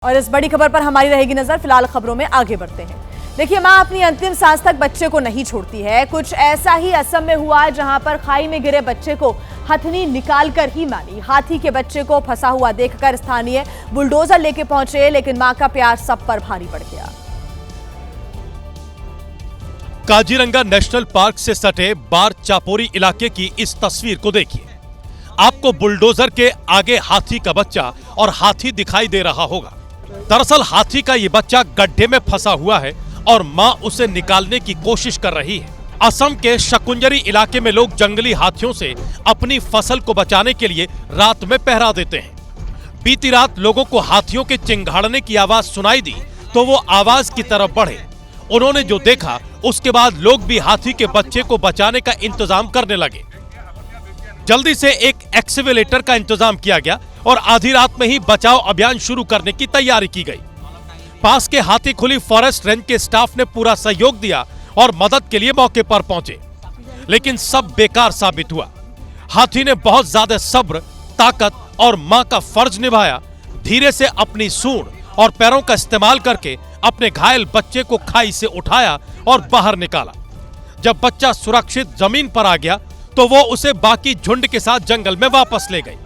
और इस बड़ी खबर पर हमारी रहेगी नजर। फिलहाल खबरों में आगे बढ़ते हैं। देखिए, मां अपनी अंतिम सांस तक बच्चे को नहीं छोड़ती है। कुछ ऐसा ही असम में हुआ, जहां पर खाई में गिरे बच्चे को हथनी निकालकर ही मारी। हाथी के बच्चे को फंसा हुआ देखकर स्थानीय बुलडोजर लेके पहुंचे, लेकिन मां का प्यार सब पर भारी पड़ गया। काजीरंगा नेशनल पार्क से सटे बार चापोरी इलाके की इस तस्वीर को देखिए। आपको बुलडोजर के आगे हाथी का बच्चा और हाथी दिखाई दे रहा होगा। दरअसल हाथी का ये बच्चा गड्ढे में फंसा हुआ है और मां उसे निकालने की कोशिश कर रही है। असम के शकुंजरी इलाके में लोग जंगली हाथियों से अपनी फसल को बचाने के लिए रात में पहरा देते हैं। बीती रात लोगों को हाथियों के चिंघाड़ने की आवाज सुनाई दी तो वो आवाज की तरफ बढ़े। उन्होंने जो देखा उसके बाद लोग भी हाथी के बच्चे को बचाने का इंतजाम करने लगे। जल्दी से एक एक्सीवेलेटर का इंतजाम किया गया और आधी रात में ही बचाव अभियान शुरू करने की तैयारी की गई। पास के हाथी खुली फॉरेस्ट रेंज के स्टाफ ने पूरा सहयोग दिया और मदद के लिए मौके पर पहुंचे, लेकिन सब बेकार साबित हुआ। हाथी ने बहुत ज्यादा सब्र, ताकत और मां का फर्ज निभाया। धीरे से अपनी सूंड और पैरों का इस्तेमाल करके अपने घायल बच्चे को खाई से उठाया और बाहर निकाला। जब बच्चा सुरक्षित जमीन पर आ गया तो वो उसे बाकी झुंड के साथ जंगल में वापस ले गई।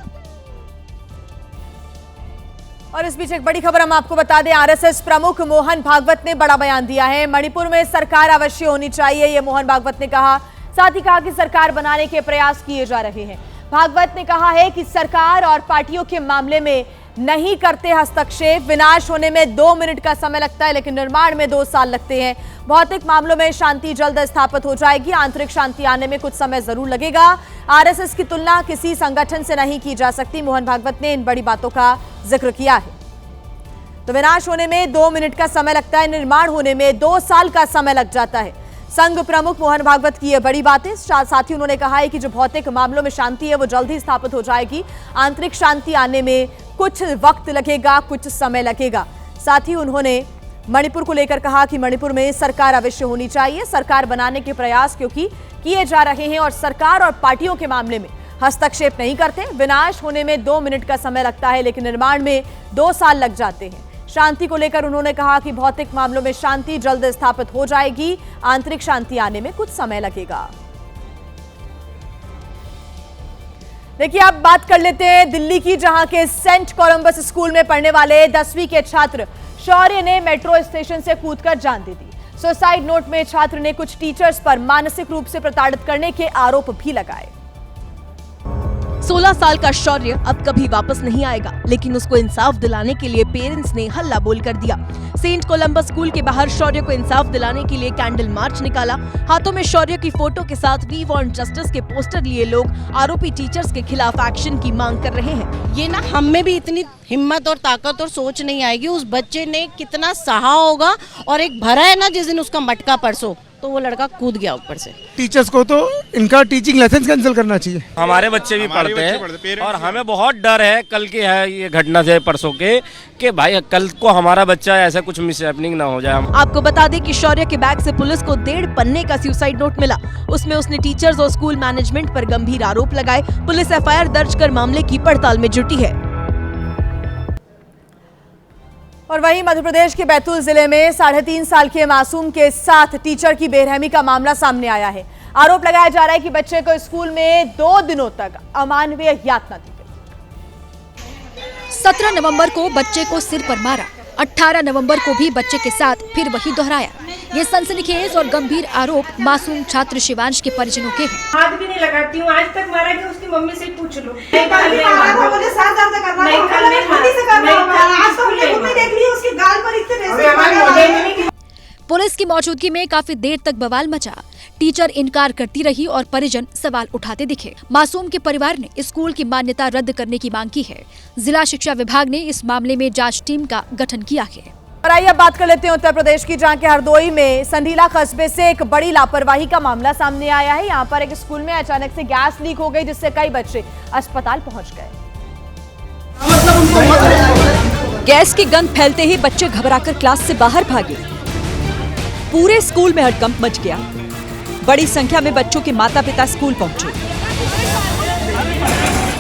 और इस बीच एक बड़ी खबर हम आपको बता दें, आरएसएस प्रमुख मोहन भागवत ने बड़ा बयान दिया है। मणिपुर में सरकार अवश्य होनी चाहिए, ये मोहन भागवत ने कहा। साथ ही कहा कि सरकार बनाने के प्रयास किए जा रहे हैं। भागवत ने कहा है कि सरकार और पार्टियों के मामले में नहीं करते हस्तक्षेप। विनाश होने में 2 मिनट का समय लगता है, लेकिन निर्माण में 2 साल लगते हैं। भौतिक मामलों में शांति जल्द स्थापित हो जाएगी। आंतरिक शांति आने में कुछ समय जरूर लगेगा। आरएसएस की तुलना किसी संगठन से नहीं की जा सकती। मोहन भागवत ने इन बड़ी बातों का जिक्र किया है। तो विनाश होने में 2 मिनट का समय लगता है, निर्माण होने में 2 साल का समय लग जाता है। संघ प्रमुख मोहन भागवत की ये बड़ी बातें। साथ ही उन्होंने कहा है कि जो भौतिक मामलों में शांति है वो जल्द ही स्थापित हो जाएगी। आंतरिक शांति आने में कुछ वक्त लगेगा, कुछ समय लगेगा। साथ ही उन्होंने मणिपुर को लेकर कहा कि मणिपुर में सरकार अवश्य होनी चाहिए। सरकार बनाने के प्रयास क्योंकि किए जा रहे हैं और सरकार और पार्टियों के मामले में हस्तक्षेप नहीं करते। विनाश होने में 2 मिनट का समय लगता है, लेकिन निर्माण में 2 साल लग जाते हैं। शांति को लेकर उन्होंने कहा कि भौतिक मामलों में शांति जल्द स्थापित हो जाएगी। आंतरिक शांति आने में कुछ समय लगेगा। देखिए, अब बात कर लेते हैं दिल्ली की, जहां के सेंट कोलंबस स्कूल में पढ़ने वाले 10वीं के छात्र शौर्य ने मेट्रो स्टेशन से कूदकर जान दे दी। सुसाइड नोट में छात्र ने कुछ टीचर्स पर मानसिक रूप से प्रताड़ित करने के आरोप भी लगाए। 16 साल का शौर्य अब कभी वापस नहीं आएगा, लेकिन उसको इंसाफ दिलाने के लिए पेरेंट्स ने हल्ला बोल कर दिया। सेंट कोलंबस स्कूल के बाहर शौर्य को इंसाफ दिलाने के लिए कैंडल मार्च निकाला। हाथों में शौर्य की फोटो के साथ वी वांट जस्टिस के पोस्टर लिए लोग आरोपी टीचर्स के खिलाफ एक्शन की मांग कर रहे हैं। ये ना हम में भी इतनी हिम्मत और ताकत और सोच नहीं आएगी। उस बच्चे ने कितना सहा होगा, और एक भरा है ना जिस दिन उसका मटका परसों, तो वो लड़का कूद गया ऊपर से। टीचर्स को तो इनका टीचिंग लाइसेंस कैंसिल करना चाहिए। हमारे बच्चे भी पढ़ते हैं और हमें बहुत डर है कल की है ये घटना से परसों के, कि भाई कल को हमारा बच्चा ऐसा कुछ मिसहैपनिंग ना हो जाए। आपको बता दें कि शौर्य के बैग से पुलिस को 1.5 पन्ने का सुसाइड नोट मिला। उसमें उसने टीचर्स और स्कूल मैनेजमेंट पर गंभीर आरोप लगाए। पुलिस एफआईआर दर्ज कर मामले की पड़ताल में जुटी है। और वहीं मध्य प्रदेश के बैतूल जिले में 3.5 साल के मासूम के साथ टीचर की बेरहमी का मामला सामने आया है। आरोप लगाया जा रहा है कि बच्चे को स्कूल में 2 दिनों तक अमानवीय यातना दी गई। 17 नवंबर को बच्चे को सिर पर मारा। 18 नवंबर को भी बच्चे के साथ फिर वही दोहराया। ये सनसनीखेज और गंभीर आरोप मासूम छात्र शिवांश के परिजनों के हैं। हाथ भी नहीं लगाती हूँ, आज तक मारा कि उसकी मम्मी से पूछ लो। पुलिस की मौजूदगी में काफी देर तक बवाल मचा। टीचर इनकार करती रही और परिजन सवाल उठाते दिखे। मासूम के परिवार ने स्कूल की मान्यता रद्द करने की मांग की है। जिला शिक्षा विभाग ने इस मामले में जांच टीम का गठन किया है। और आइए अब बात कर लेते हैं उत्तर प्रदेश की, जहां के हरदोई में संडीला कस्बे से एक बड़ी लापरवाही का मामला सामने आया है। यहाँ पर एक स्कूल में अचानक से गैस लीक हो गई, जिससे कई बच्चे अस्पताल पहुंच गए। गैस की गंध फैलते ही बच्चे घबराकर क्लास से बाहर भागे। पूरे स्कूल में हड़कंप मच गया। बड़ी संख्या में बच्चों के माता पिता स्कूल पहुंचे।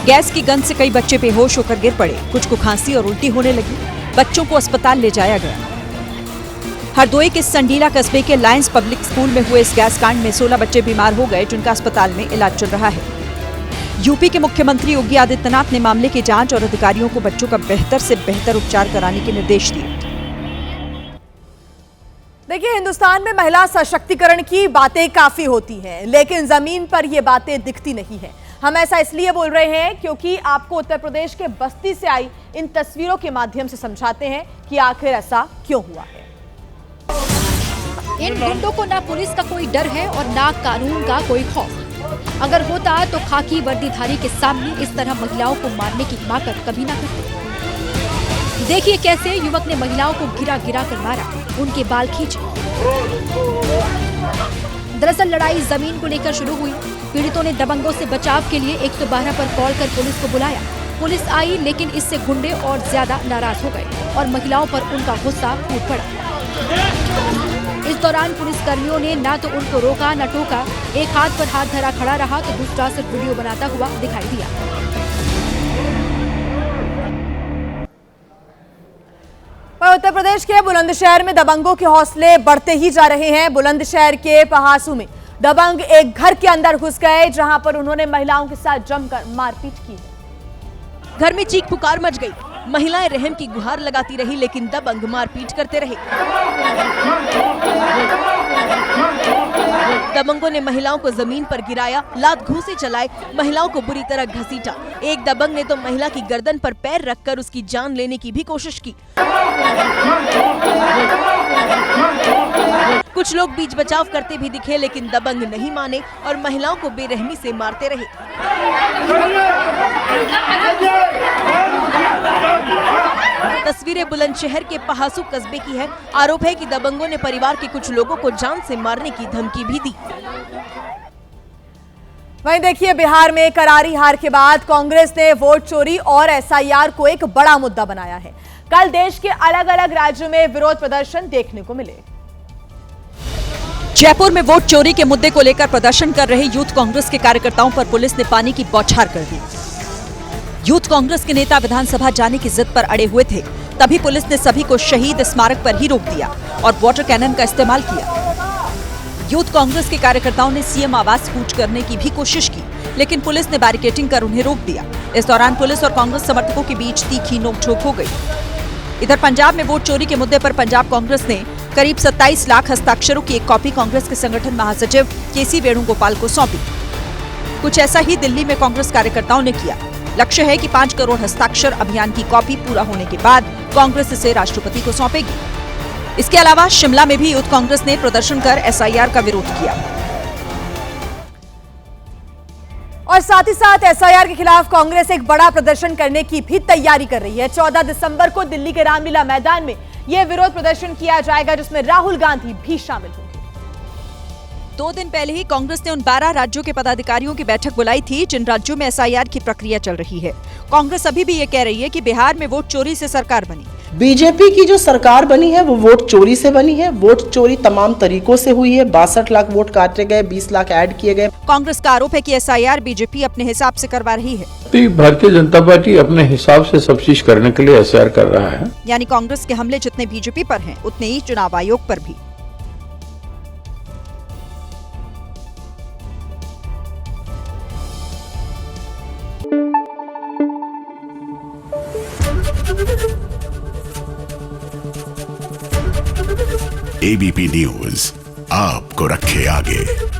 गैस की गंध से कई बच्चे बेहोश होकर गिर पड़े। कुछ को खांसी और उल्टी होने लगी। बच्चों को अस्पताल ले जाया गया। हरदोई के संडीला कस्बे के लायंस पब्लिक स्कूल में हुए इस गैस कांड में 16 बच्चे बीमार हो गए, जिनका अस्पताल में इलाज चल रहा है। यूपी के मुख्यमंत्री योगी आदित्यनाथ ने मामले की जांच और अधिकारियों को बच्चों का बेहतर से बेहतर उपचार कराने के निर्देश दिए। देखिए, हिंदुस्तान में महिला सशक्तिकरण की बातें काफी होती हैं, लेकिन जमीन पर ये बातें दिखती नहीं है। हम ऐसा इसलिए बोल रहे हैं क्योंकि आपको उत्तर प्रदेश के बस्ती से आई इन तस्वीरों के माध्यम से समझाते हैं कि आखिर ऐसा क्यों हुआ है। इन गुंडों को ना पुलिस का कोई डर है और ना कानून का कोई खौफ। अगर होता तो खाकी वर्दीधारी के सामने इस तरह महिलाओं को मारने की हिम्मत कभी ना करते। देखिए कैसे युवक ने महिलाओं को गिरा गिरा कर मारा, उनके बाल खींचे। दरअसल लड़ाई जमीन को लेकर शुरू हुई। पीड़ितों ने दबंगों से बचाव के लिए 112 पर कॉल कर पुलिस को बुलाया। पुलिस आई, लेकिन इससे गुंडे और ज्यादा नाराज हो गए और महिलाओं पर उनका गुस्सा फूट पड़ा। इस दौरान पुलिसकर्मियों ने न तो उनको रोका न टोका। एक हाथ पर हाथ धरा खड़ा रहा तो दूसरा सिर्फ वीडियो बनाता हुआ दिखाई दिया। उत्तर प्रदेश के बुलंदशहर में दबंगों के हौसले बढ़ते ही जा रहे हैं। बुलंदशहर के पहासू में दबंग एक घर के अंदर घुस गए, जहां पर उन्होंने महिलाओं के साथ जमकर मारपीट की। घर में चीख पुकार मच गई। महिलाएं रहम की गुहार लगाती रही, लेकिन दबंग मारपीट करते रहे। दबंगों ने महिलाओं को जमीन पर गिराया, लात घूंसे चलाए, महिलाओं को बुरी तरह घसीटा। एक दबंग ने तो महिला की गर्दन पर पैर रखकर उसकी जान लेने की भी कोशिश की। कुछ लोग बीच बचाव करते भी दिखे, लेकिन दबंग नहीं माने और महिलाओं को बेरहमी से मारते रहे। तस्वीरें बुलंदशहर के पहासू कस्बे की है। आरोप है कि दबंगों ने परिवार के कुछ लोगों को जान से मारने की धमकी भी दी। वहीं देखिए, बिहार में करारी हार के बाद कांग्रेस ने वोट चोरी और एसआईआर को एक बड़ा मुद्दा बनाया है। कल देश के अलग अलग राज्यों में विरोध प्रदर्शन देखने को मिले। जयपुर में वोट चोरी के मुद्दे को लेकर प्रदर्शन कर रहे यूथ कांग्रेस के कार्यकर्ताओं पर पुलिस ने पानी की बौछार कर दी। यूथ कांग्रेस के नेता विधानसभा जाने की जिद पर अड़े हुए थे, तभी पुलिस ने सभी को शहीद स्मारक पर ही रोक दिया और वाटर कैनन का इस्तेमाल किया। यूथ कांग्रेस के कार्यकर्ताओं ने सीएम आवास कूच करने की भी कोशिश की, लेकिन पुलिस ने बैरिकेडिंग कर उन्हें रोक दिया। इस दौरान पुलिस और कांग्रेस समर्थकों के बीच तीखी नोकझोंक हो गई। इधर पंजाब में वोट चोरी के मुद्दे पर पंजाब कांग्रेस ने करीब 27 लाख हस्ताक्षरों की एक कॉपी कांग्रेस के संगठन महासचिव केसी वेणुगोपाल को सौंपी। कुछ ऐसा ही दिल्ली में कांग्रेस कार्यकर्ताओं ने किया। लक्ष्य है कि 5 करोड़ हस्ताक्षर अभियान की कॉपी पूरा होने के बाद कांग्रेस इसे राष्ट्रपति को सौंपेगी। इसके अलावा शिमला में भी यूथ कांग्रेस ने प्रदर्शन कर एसआईआर का विरोध किया और साथ ही साथ एसआईआर के खिलाफ कांग्रेस एक बड़ा प्रदर्शन करने की भी तैयारी कर रही है। 14 दिसंबर को दिल्ली के रामलीला मैदान में यह विरोध प्रदर्शन किया जाएगा, जिसमें राहुल गांधी भी शामिल होंगे। 2 दिन पहले ही कांग्रेस ने उन 12 राज्यों के पदाधिकारियों की बैठक बुलाई थी जिन राज्यों में एसआईआर की प्रक्रिया चल रही है। कांग्रेस अभी भी ये कह रही है कि बिहार में वोट चोरी से सरकार बनी। बीजेपी की जो सरकार बनी है वो वोट चोरी से बनी है। वोट चोरी तमाम तरीकों से हुई है। 62 लाख वोट काटे गए, 20 लाख ऐड किए गए। कांग्रेस का आरोप है कि एसआईआर बीजेपी अपने हिसाब से करवा रही है। भारतीय जनता पार्टी अपने हिसाब से सब चीज करने के लिए एसआईआर कर रहा है। यानी कांग्रेस के हमले जितने बीजेपी पर हैं, उतने ही चुनाव आयोग पर भी। एबीपी न्यूज आपको रखे आगे।